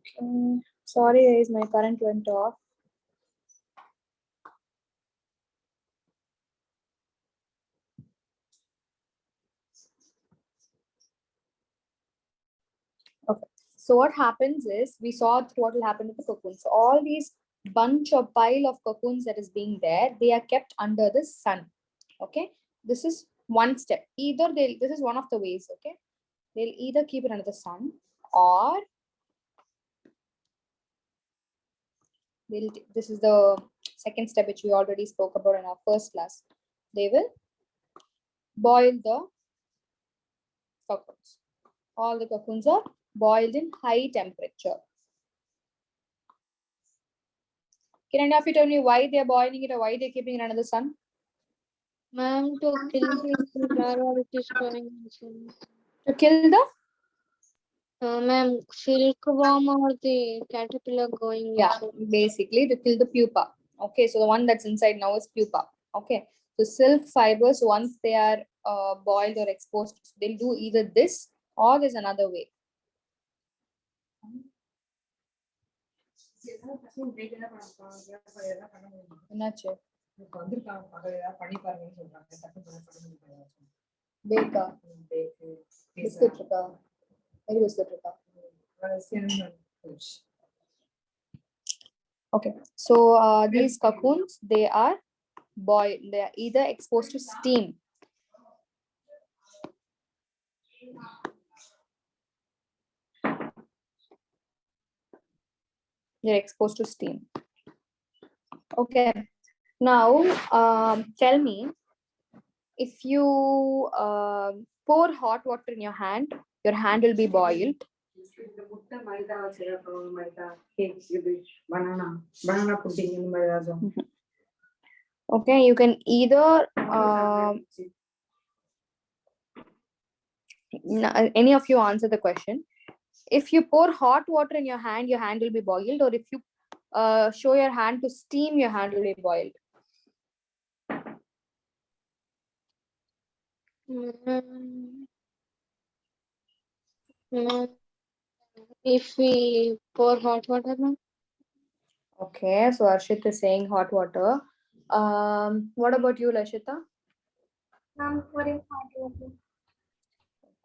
Okay. Sorry, guys, my current went off. Okay. So what happens is we saw what will happen with the cocoons. So all these bunch or pile of cocoons that is being there, they are kept under the sun. Okay. This is one step. Either this is one of the ways. Okay. They'll either keep it under the sun or this is the second step which we already spoke about in our first class. They will boil the cocoons. All the cocoons are boiled in high temperature. Can any of you tell me why they are boiling it or why they're keeping it under the sun? Ma'am, to kill the larva which is growing inside. To kill the Ma'am, silkworm or the caterpillar going inside. basically to kill the pupa. Okay, so the one that's inside now is pupa. Okay, so silk fibers, once they are boiled or exposed, they'll do either this or there's another way. Okay, so these cocoons, they are boiled, they are either exposed to steam. They're exposed to steam. Okay, now tell me, if you pour hot water in your hand will be boiled. Okay, you can either any of you answer the question. If you pour hot water in your hand will be boiled, or if you show your hand to steam, your hand will be boiled. If we pour hot water, ma'am. Okay, so Arshit is saying hot water. What about you, Lashita? I'm pouring hot water.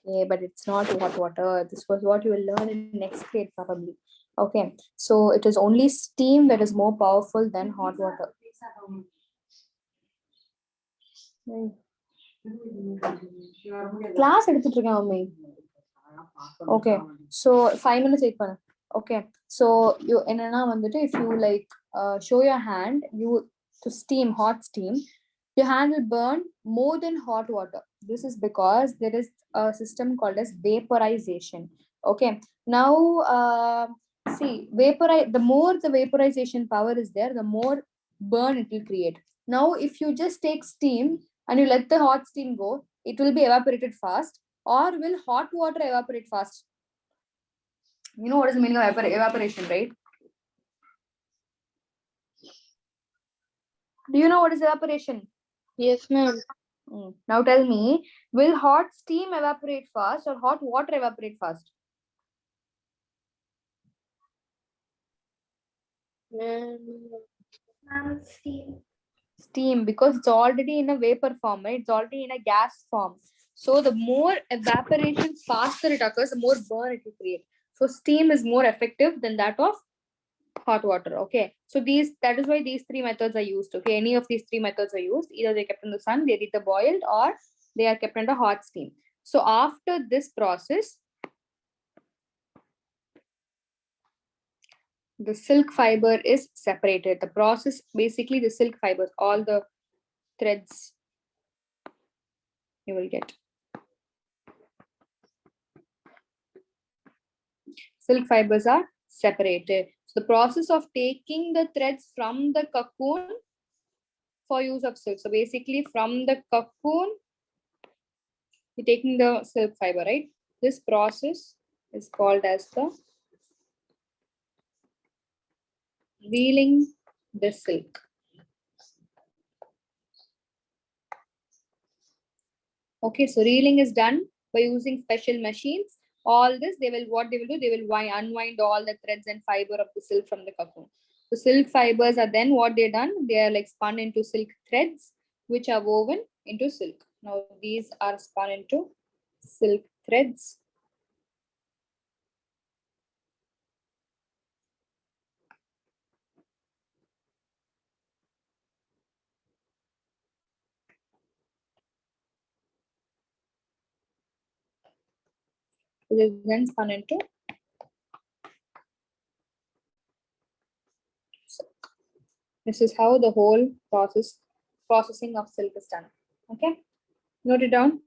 Okay, but it's not hot water. This was what you will learn in next grade probably. Okay, so it is only steam that is more powerful than hot water. Class எடுத்துட்டு இருக்கேன் mummy. Okay, so 5 minutes wait பண்ணு. Okay, so you என்னன்னா வந்துட்டு if you like show your hand you to steam, hot steam, your hand will burn more than hot water. This is because there is a system called as vaporization. Okay, now see, the more the vaporization power is there, the more burn it will create. Now if you just take steam and you let the hot steam go, it will be evaporated fast. Or will hot water evaporate fast? You know what is the meaning of evaporation, right? Do you know what is evaporation? Yes, ma'am. Now tell me, will hot steam evaporate fast or hot water evaporate fast? Steam. Steam, because it's already in a vapor form, right? It's already in a gas form. So the more evaporation faster it occurs, the more burn it will create. So steam is more effective than that of hot water. Okay, so that is why these three methods are used. Okay, any of these three methods are used. Either they're kept in the sun, they're either boiled, or they are kept under hot steam. So after this process, the silk fiber is separated. The process, basically the silk fibers, all the threads you will get. Silk fibers are separated. So the process of taking the threads from the cocoon for use of silk. So basically from the cocoon, you're taking the silk fiber, right? This process is called as the reeling the silk. Okay, so reeling is done by using special machines, all this, they will unwind all the threads and fiber of the silk from the cocoon. The silk fibers are then what they done, they are like spun into silk threads, which are woven into silk. Now these are spun into silk threads. It is then spun into silk. This is how the whole processing of silk is done. Okay, note it down.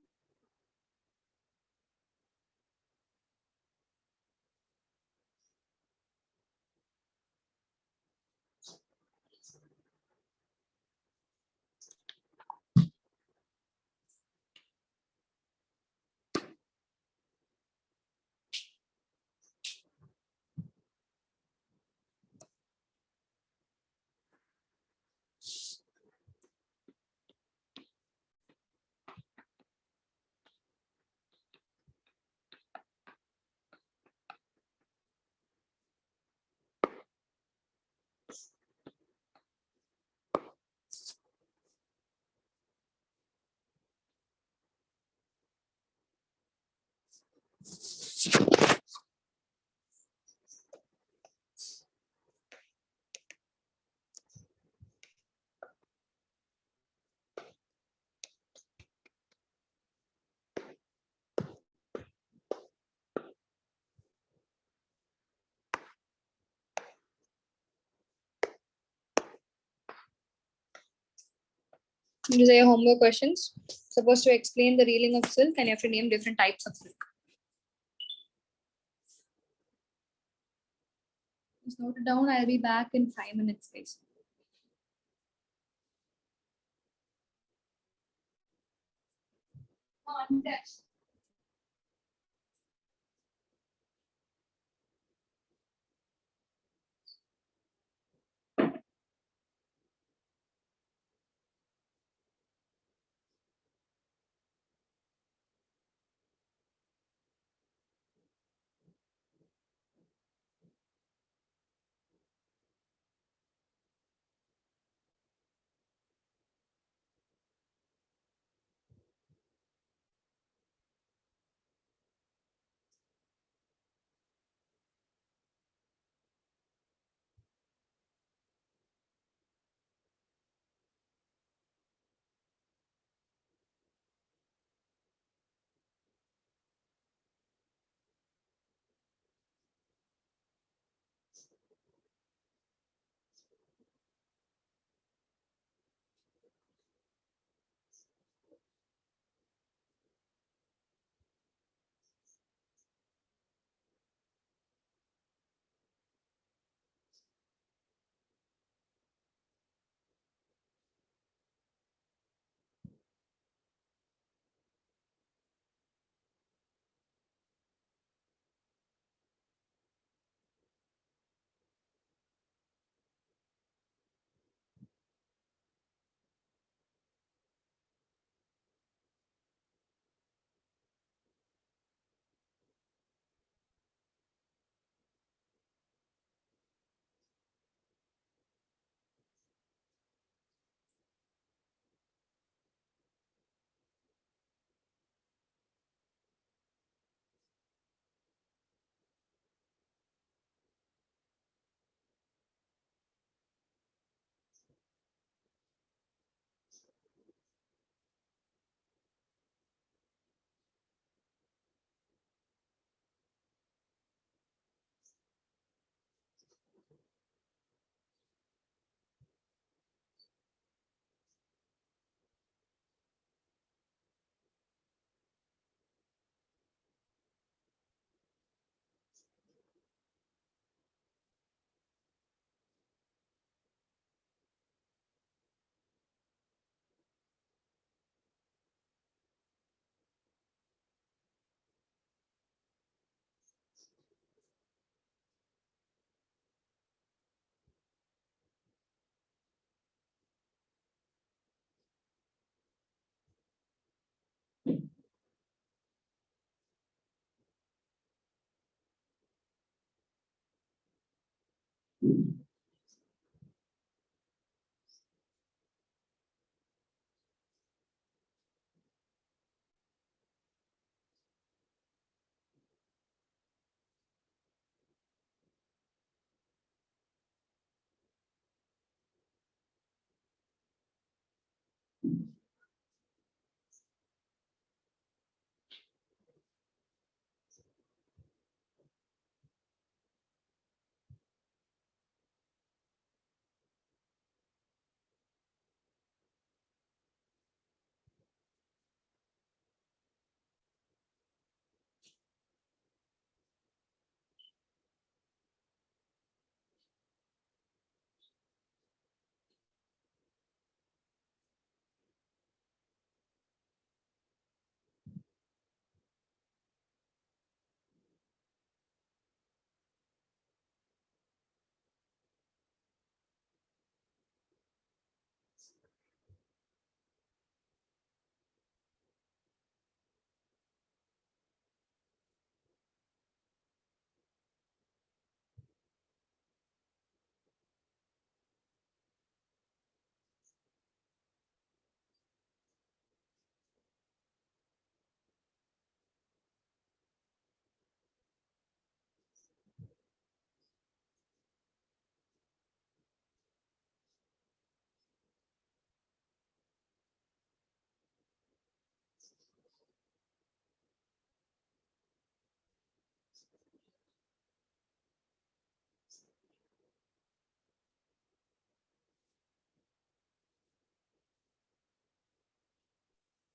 These are your homework questions. Supposed to explain the reeling of silk and you have to name different types of silk. Just note it down. I'll be back in 5 minutes, guys. Context.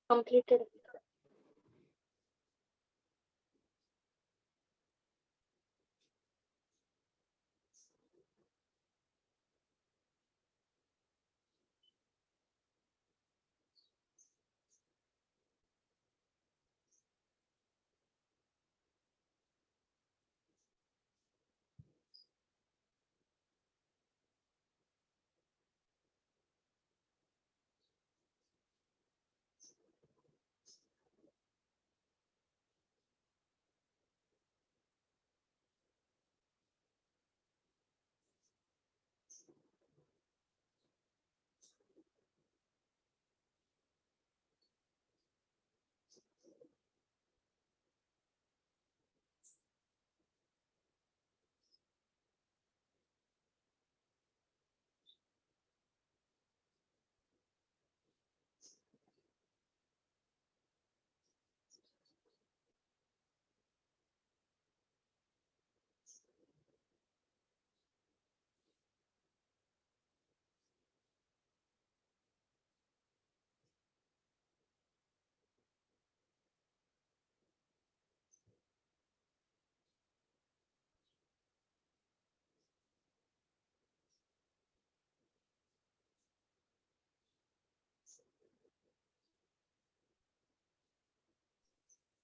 Completed.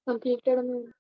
Completed, ma'am.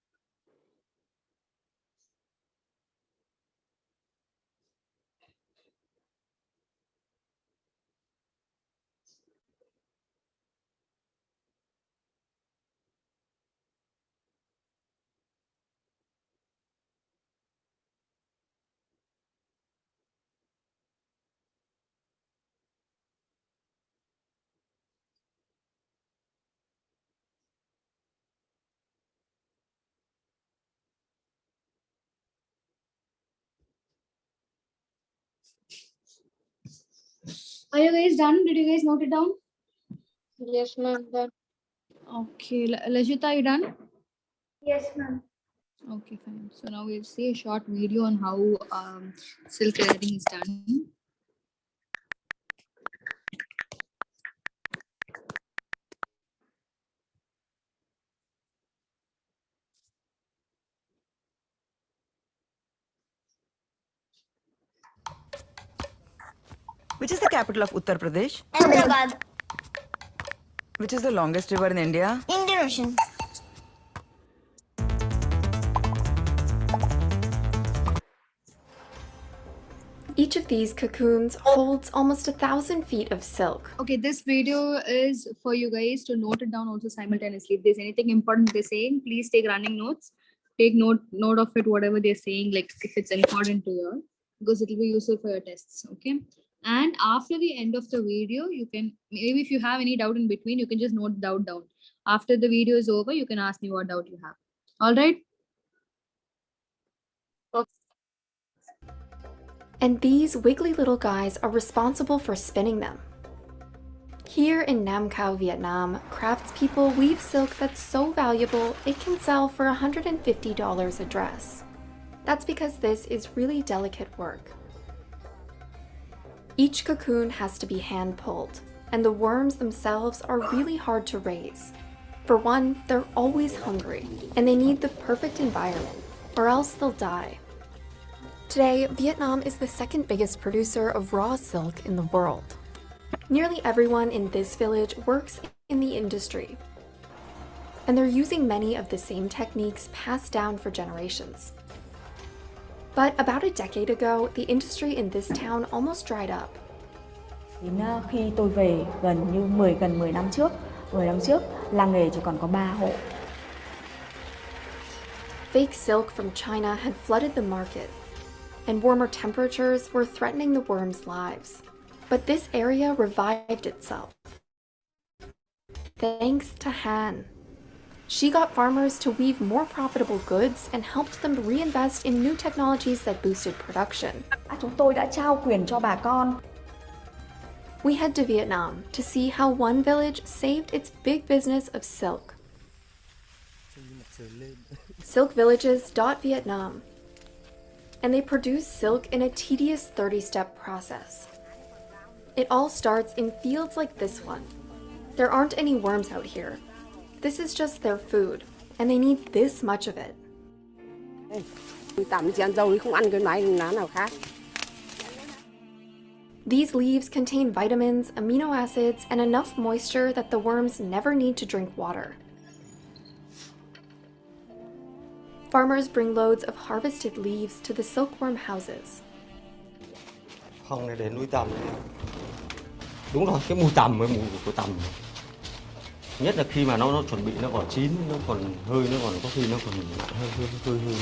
Are you guys done? Did you guys note it down? Yes, ma'am. Done. Okay, Lajita, you done? Yes, ma'am. Okay, fine. So now we'll see a short video on how silk layering is done. Which is the capital of Uttar Pradesh? Ahmedabad. Which is the longest river in India? Indian Ocean. Each of these cocoons holds almost 1,000 feet of silk. Okay, this video is for you guys to note it down also simultaneously. If there's anything important they're saying, please take running notes. Take note of it, whatever they're saying, like if it's important to you. because it will be useful for your tests. Okay. And after the end of the video, you can, maybe if you have any doubt in between, you can just note the doubt down. After the video is over, you can ask me what doubt you have. All right. And these wiggly little guys are responsible for spinning them. Here in Nam Cao, Vietnam, craftspeople weave silk that's so valuable it can sell for $150 a dress. That's because this is really delicate work. Each cocoon has to be hand-pulled, and the worms themselves are really hard to raise. For one, they're always hungry, and they need the perfect environment, or else they'll die. Today, Vietnam is the second biggest producer of raw silk in the world. Nearly everyone in this village works in the industry, and they're using many of the same techniques passed down for generations. But about a decade ago, the industry in this town almost dried up. Đến khi tôi về gần 10 năm trước, 10 năm trước, làng nghề chỉ còn có 3 hộ. Fake silk from China had flooded the market, and warmer temperatures were threatening the worms' lives. But this area revived itself. Thanks to Han. She got farmers to weave more profitable goods and helped them reinvest in new technologies that boosted production. Chúng tôi đã trao quyền cho bà con. We head to Vietnam to see how one village saved its big business of silk. Silkvillages.Vietnam. And they produce silk in a tedious 30-step process. It all starts in fields like this one. There aren't any worms out here. This is just their food, and they need this much of it. These leaves contain vitamins, amino acids, and enough moisture that the worms never need to drink water. Farmers bring loads of harvested leaves to the silkworm houses. Phòng này để nuôi tầm. Đúng rồi, cái mùi tầm với mùi của tầm. Nhất là khi mà nó chuẩn bị, nó còn chín, nó còn hơi, nó còn có khi nó còn hơi.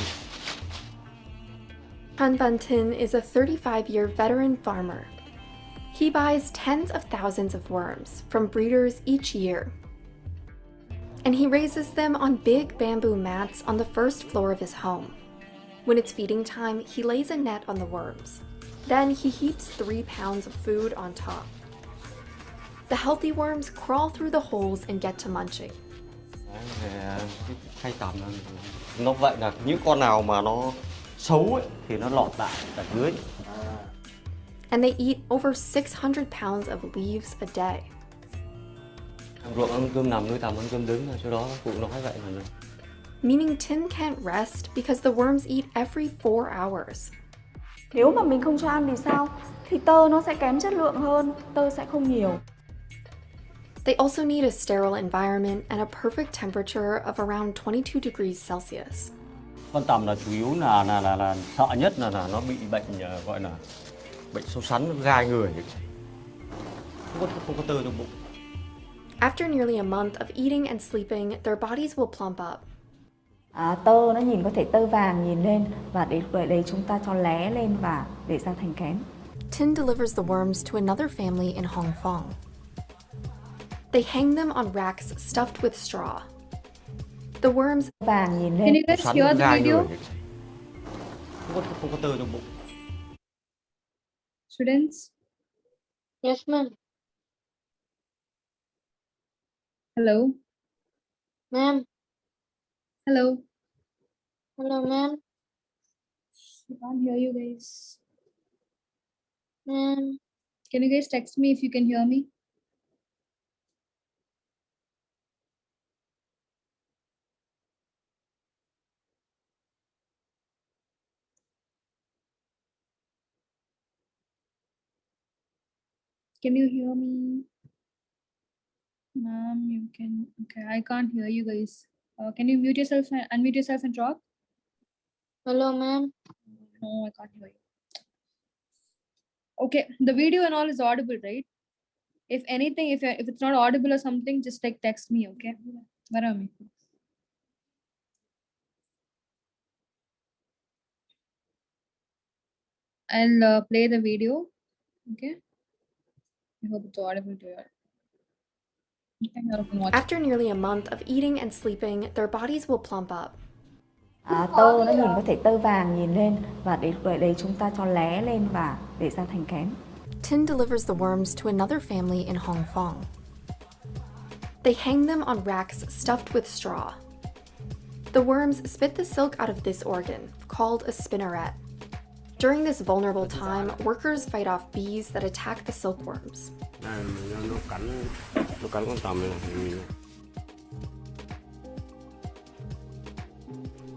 Han Van Tin is a 35-year veteran farmer. He buys tens of thousands of worms from breeders each year. And he raises them on big bamboo mats on the first floor of his home. When it's feeding time, he lays a net on the worms. Then he heaps 3 pounds of food on top. The healthy worms crawl through the holes and get to munching. Hay tầm nó vậy là những con nào mà nó xấu ấy, thì nó lọt lại ở dưới. And they eat over 600 pounds of leaves a day. Ăn ruộng ăn cơm nằm, nuôi tầm ăn cơm đứng, chỗ đó cụ nói vậy là. Meaning Tin can't rest because the worms eat every 4 hours. Nếu mà mình không cho ăn thì sao? Thì tơ nó sẽ kém chất lượng hơn, tơ sẽ không nhiều. They also need a sterile environment and a perfect temperature of around 22 degrees Celsius. Con tầm là chủ yếu là sợ nhất là nó bị bệnh gọi là bệnh sâu sắn gai người. Không có tơ trong bụng. After nearly a month of eating and sleeping, their bodies will plump up. Tơ nó nhìn có thể tơ vàng nhìn lên và để đấy chúng ta cho lé lên và để ra thành kén. Tin delivers the worms to another family in Hong Kong. They hang them on racks stuffed with straw. The worms Vàng nhìn Can lên. you guys hear the video? Không có tơ trong bụng. Students? Yes, ma'am. Hello? Ma'am. Hello? Hello, ma'am. I can't hear you guys. Ma'am. Can you guys text me if you can hear me? Can you hear me? Ma'am, you can. Okay, I can't hear you guys. Can you mute yourself and unmute yourself and talk? Hello, ma'am. No, I can't hear you. Okay, the video and all is audible, right? If anything, if it's not audible or something, just like text me, okay? Where am I? I'll play the video. Okay. I hope it's audible to you. Okay, you can watch it. After nearly a month of eating and sleeping, their bodies will plump up. Tơ nó nhìn có thể tơ vàng nhìn lên và để chúng ta cho lé lên và để ra thành kén. Tin delivers the worms to another family in Hong Kong. They hang them on racks stuffed with straw. The worms spit the silk out of this organ, called a spinneret. During this vulnerable time, workers fight off bees that attack the silkworms. Nó cắn con tằm này.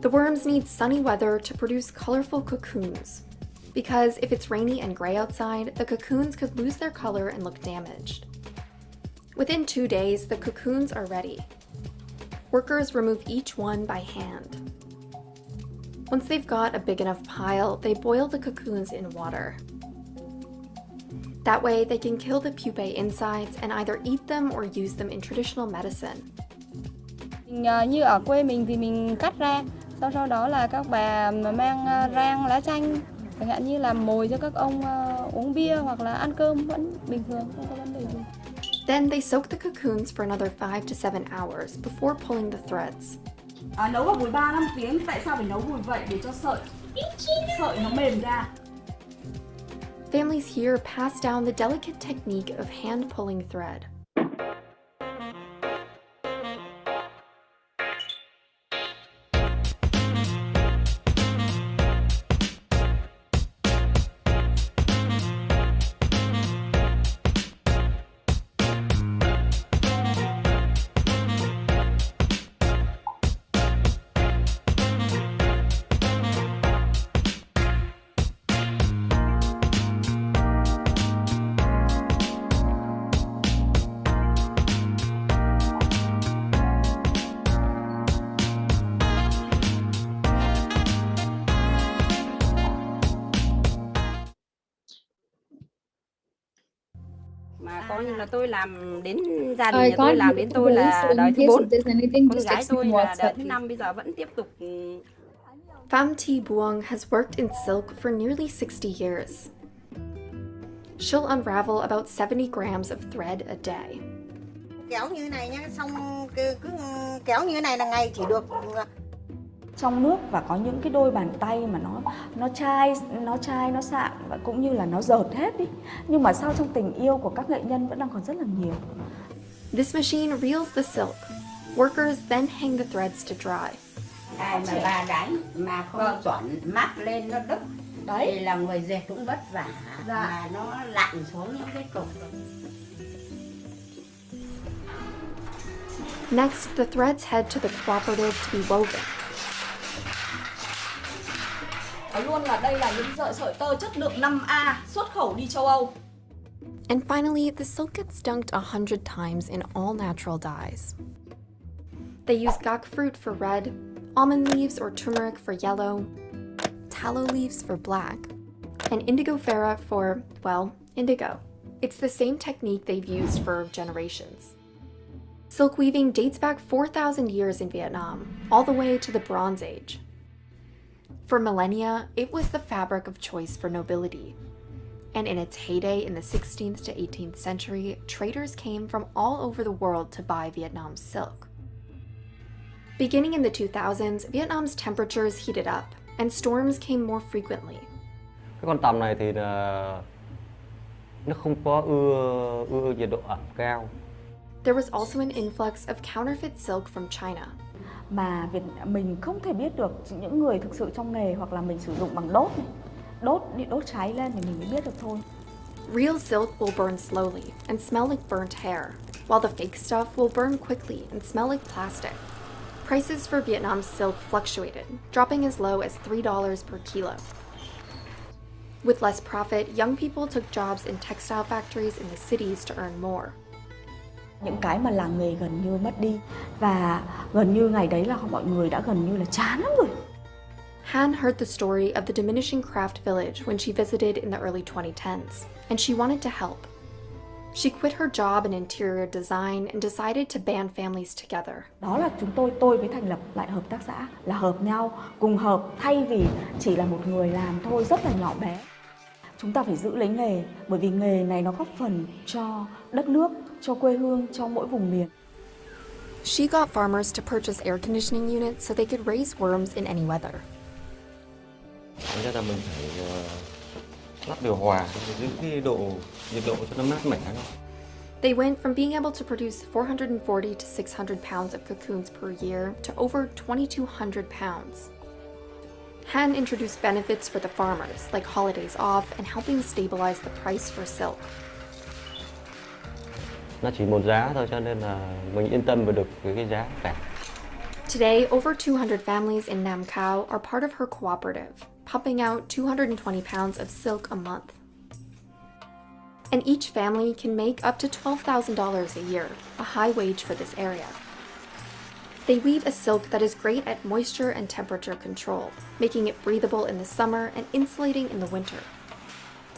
The worms need sunny weather to produce colorful cocoons. Because if it's rainy and gray outside, the cocoons could lose their color and look damaged. Within 2 days, the cocoons are ready. Workers remove each one by hand. Once they've got a big enough pile, they boil the cocoons in water. That way, they can kill the pupae insides and either eat them or use them in traditional medicine. Như ở quê mình thì mình cắt ra, sau đó là các bà mang rang lá chanh, chẳng hạn như làm mồi cho các ông uống bia hoặc là ăn cơm vẫn bình thường, không có vấn đề gì. Then they soak the cocoons for another 5 to 7 hours before pulling the threads. Nấu vào bùi 3-5 tiếng, tại sao phải nấu bùi vậy? Để cho sợi nó mềm ra. Families here pass down the delicate technique of hand pulling thread. Mà coi như là tôi làm đến gia đình I nhà tôi can't làm hear đến the tôi voice, là so in đời thứ case 4. if there's anything, Con just gái text me tôi on là WhatsApp. đời thứ 5 bây giờ vẫn tiếp tục. Pham Thi Buong has worked in silk for nearly 60 years. She'll unravel about 70 grams of thread a day. Kéo như này nhá, xong cứ kéo như này là ngày chỉ được Trong nước và có những cái đôi bàn tay mà nó chai, nó sạm và cũng như là nó dợt hết đi. Nhưng mà sau trong tình yêu của các nghệ nhân vẫn đang còn rất là nhiều. This machine reels the silk. Workers then hang the threads to dry. ai mà bà đánh mà không chuẩn mắt lên nó đứt đấy thì là người dệt cũng vất vả mà nó lặn xuống những cái cục. Next, the threads head to the cooperative to be woven. Luôn là đây là những sợi tơ chất lượng 5A xuất khẩu đi châu Âu. And finally, the silk gets dunked 100 times in all natural dyes. They use gok fruit for red, almond leaves or turmeric for yellow, tallow leaves for black, and indigofera for, well, indigo. It's the same technique they've used for generations. Silk weaving dates back 4,000 years in Vietnam, all the way to the Bronze Age. For millennia, it was the fabric of choice for nobility. And in its heyday in the 16th to 18th century, traders came from all over the world to buy Vietnam's silk. Beginning in the 2000s, Vietnam's temperatures heated up, and storms came more frequently. Cái con tằm này thì là nó không có ưa nhiệt độ ẩm cao. There was also an influx of counterfeit silk from China. Mà mình không thể biết được những người thực sự trong nghề hoặc là mình sử dụng bằng đốt cháy lên thì mình mới biết được thôi. Real silk will burn slowly and smell like burnt hair, while the fake stuff will burn quickly and smell like plastic. Prices for Vietnam's silk fluctuated, dropping as low as $3 per kilo. With less profit, young people took jobs in textile factories in the cities to earn more. Những cái mà làng nghề gần như mất đi và gần như ngày đấy là mọi người đã gần như là chán lắm rồi. Han heard the story of the diminishing craft village when she visited in the early 2010s, and she wanted to help. She quit her job in interior design and decided to band families together. Đó là tôi mới thành lập lại hợp tác xã, là hợp nhau, cùng hợp thay vì chỉ là một người làm thôi, rất là nhỏ bé. Chúng ta phải giữ lấy nghề, bởi vì nghề này nó góp phần cho đất nước, cho quê hương, cho mỗi vùng miền. She got farmers to purchase air conditioning units so they could raise worms in any weather. Thành ra là mình phải lắp điều hòa để giữ cái nhiệt độ cho nó mát mẻ thôi. They went from being able to produce 440 to 600 pounds of cocoons per year to over 2,200 pounds. Han introduced benefits for the farmers, like holidays off and helping stabilize the price for silk. Nó chỉ một giá thôi cho nên là mình yên tâm về được cái giá cả. Today, over 200 families in Nam Cao are part of her cooperative, pumping out 220 pounds of silk a month. And each family can make up to $12,000 a year, a high wage for this area. They weave a silk that is great at moisture and temperature control, making it breathable in the summer and insulating in the winter.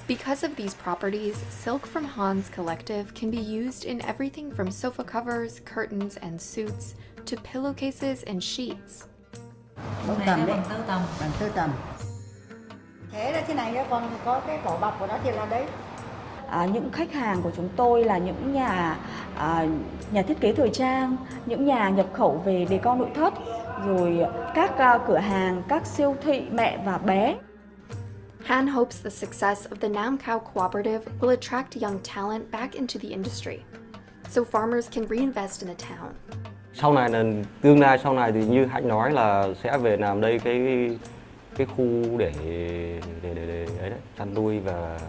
Because of these properties, silk from Han's collective can be used in everything from sofa covers, curtains, and suits to pillowcases and sheets. Bông tầm đấy, bằng tơ tầm. Thế là thế này nữa, còn có cái cổ bọc của nó thì là đấy. Những khách hàng của chúng tôi là những nhà thiết kế thời trang, những nhà nhập khẩu về decor nội thất, rồi các cửa hàng, các siêu thị mẹ và bé. Han hopes the success of the Nam Cao cooperative will attract young talent back into the industry, so farmers can reinvest in the town. Sau này là tương lai sau này thì như Hạnh nói là sẽ về làm đây cái khu để đấy, chăn nuôi và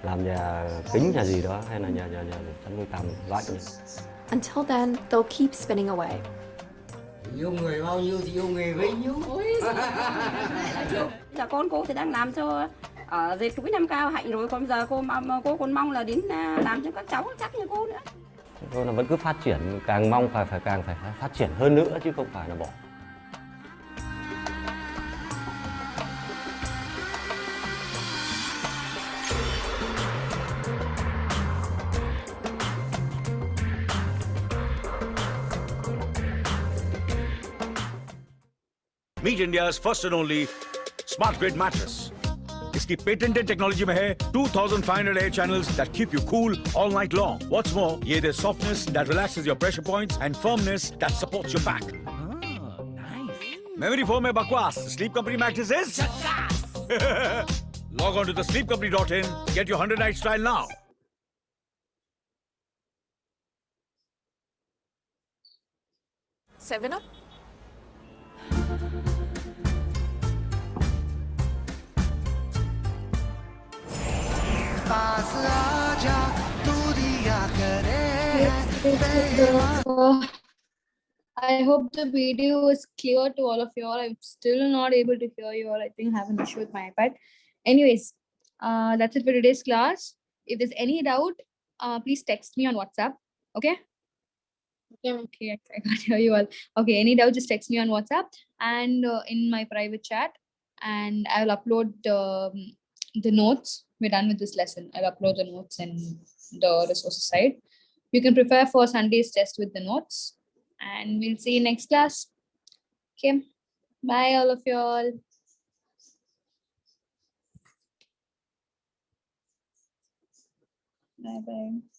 làm nhà kính nhà gì đó hay là nhà chăn nuôi tầm lạnh. Until then, they'll keep spinning away. Yêu người bao nhiêu thì yêu nghề bấy nhiêu. Là con cô thì đang làm cho ở dệt túi Nam Cao Hạnh rồi, còn giờ cô còn mong là đến làm cho các cháu chắc như cô nữa. Thôi là vẫn cứ phát triển, càng mong phải phát triển hơn nữa chứ không phải là bỏ. Meet India's first and only smart grid mattress. इसकी patented technology में है 2,500 air channels that keep you cool all night long. What's more, ये दे softness that relaxes your pressure points and firmness that supports your back. Nice. Memory foam में बकवास. Sleep Company mattress is Log on to thesleepcompany.in. Get your 100 night trial now. Seven up. I hope the video is clear to all of you all. I'm still not able to hear you all. I think I have an issue with my iPad. Anyways, that's it for today's class. If there's any doubt, please text me on WhatsApp. Okay? Okay, I can't hear you all. Okay, any doubt, just text me on WhatsApp and in my private chat, and I'll upload the notes. We're done with this lesson. I'll upload the notes and the resources side. You can prepare for Sunday's test with the notes, and we'll see you next class. Okay, bye all of you all. Bye bye.